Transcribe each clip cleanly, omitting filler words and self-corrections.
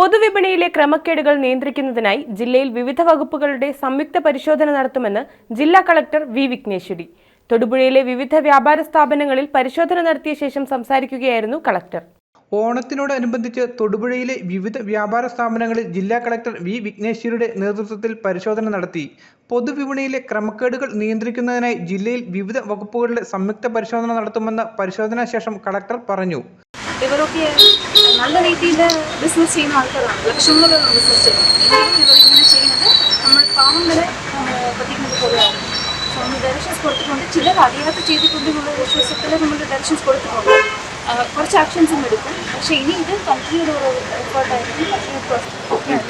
പൊതുവിപണിയിലെ ക്രമക്കേടുകൾ നിയന്ത്രിക്കുന്നതിനായി ജില്ലയിൽ വിവിധ വകുപ്പുകളുടെ സംയുക്ത പരിശോധന നടത്തുമെന്ന് ജില്ലാ കളക്ടർ വി വിഘ്നേശ്വരി. തൊടുപുഴയിലെ വിവിധ വ്യാപാര സ്ഥാപനങ്ങളിൽ പരിശോധന നടത്തിയ ശേഷം സംസാരിക്കുകയായിരുന്നു കളക്ടർ. ഓണത്തിനോടനുബന്ധിച്ച് തൊടുപുഴയിലെ വിവിധ വ്യാപാര സ്ഥാപനങ്ങളിൽ ജില്ലാ കളക്ടർ വി വിഘ്നേശ്വരിയുടെ നേതൃത്വത്തിൽ പരിശോധന നടത്തി. പൊതുവിപണിയിലെ ക്രമക്കേടുകൾ നിയന്ത്രിക്കുന്നതിനായി ജില്ലയിൽ വിവിധ വകുപ്പുകളുടെ സംയുക്ത പരിശോധന നടത്തുമെന്ന് പരിശോധനാ ശേഷം കളക്ടർ പറഞ്ഞു. ഇവരൊക്കെ നല്ല രീതിയിൽ ബിസിനസ് ചെയ്യുന്ന ആൾക്കാരാണ്, ലക്ഷങ്ങളുള്ള ബിസിനസ് ചെയ്യുന്നത്. ഇവരിങ്ങനെ ചെയ്യുന്നത് നമ്മൾ പാവങ്ങളെ പറ്റിക്കുന്നത് പോലെയാണ്. നമ്മൾ ഡയറക്ഷൻസ് കൊടുത്തിട്ടുണ്ട്, ചിലർ അറിയാതെ ചെയ്തിട്ടുണ്ടെന്നുള്ള വിശ്വാസത്തിൽ നമ്മൾ ഡയറക്ഷൻസ് കൊടുത്തിട്ടുണ്ട്. കുറച്ച് ആക്ഷൻസും എടുക്കും. പക്ഷേ ഇനി ഇത് കൺട്രിയുടെ ഒരു എഫേർട്ടായിരിക്കും.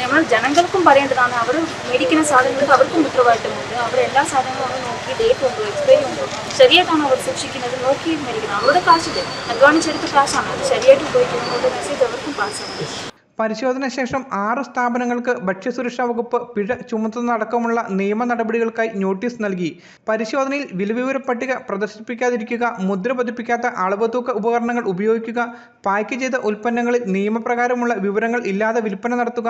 നമ്മൾ ജനങ്ങൾക്കും പറയേണ്ടതാണ്. അവർ മേടിക്കുന്ന സാധനങ്ങൾക്ക് അവർക്കും ഉത്തരവാദിത്തമുണ്ട്. അവരെല്ലാ സാധനങ്ങളും അവർ നോക്കി ഡേറ്റ് ഉണ്ടോ, എക്സ്പയറി ഉണ്ടോ, ശരിയായിട്ടാണ് അവർ സൂക്ഷിക്കുന്നത്, നോക്കി മേടിക്കുന്നത്. അവരുടെ കാശില്ല, അധ്വാനിച്ചെടുത്ത കാശാണ്, അത് ശരിയായിട്ട് ഉപയോഗിക്കുന്നത്. മെസ്സേജ് അവർക്കും പാസ്സാണ്. പരിശോധന ശേഷം 6 സ്ഥാപനങ്ങൾക്ക് ഭക്ഷ്യസുരക്ഷാ വകുപ്പ് പിഴ ചുമത്തുന്നതടക്കമുള്ള നിയമ നടപടികൾക്കായി നോട്ടീസ് നൽകി. പരിശോധനയിൽ വിലവിവര പട്ടിക പ്രദർശിപ്പിക്കാതിരിക്കുക, മുദ്ര പതിപ്പിക്കാത്ത അളവ് തൂക്ക ഉപകരണങ്ങൾ ഉപയോഗിക്കുക, പാക്ക് ചെയ്ത ഉൽപ്പന്നങ്ങളിൽ നിയമപ്രകാരമുള്ള വിവരങ്ങൾ ഇല്ലാതെ വിൽപ്പന നടത്തുക,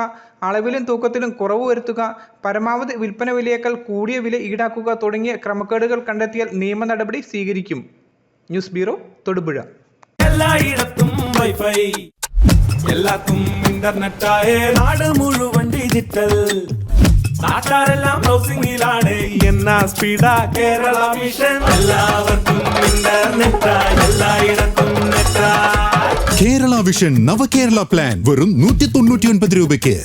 അളവിലും തൂക്കത്തിലും കുറവ് വരുത്തുക, പരമാവധി വിൽപ്പന വിലയേക്കാൾ കൂടിയ വില ഈടാക്കുക തുടങ്ങിയ ക്രമക്കേടുകൾ കണ്ടെത്തിയാൽ നിയമ നടപടി സ്വീകരിക്കും. News bureau, Thodupuzha. എല്ലാത്തും ഇന്റർനെറ്റായ നാട് മുഴുവൻ ഡിജിറ്റൽ. നാട്ടാരെല്ലാം ബ്രൗസിംഗിലാണ്. എന്നാ സ്പീഡാ കേരള മിഷൻ. എല്ലാവർക്കും ഇന്റർനെറ്റാ, എല്ലായിടത്തും നെറ്റാ. കേരള വിഷൻ നവകേരള പ്ലാൻ വെറും 199 രൂപയ്ക്ക്.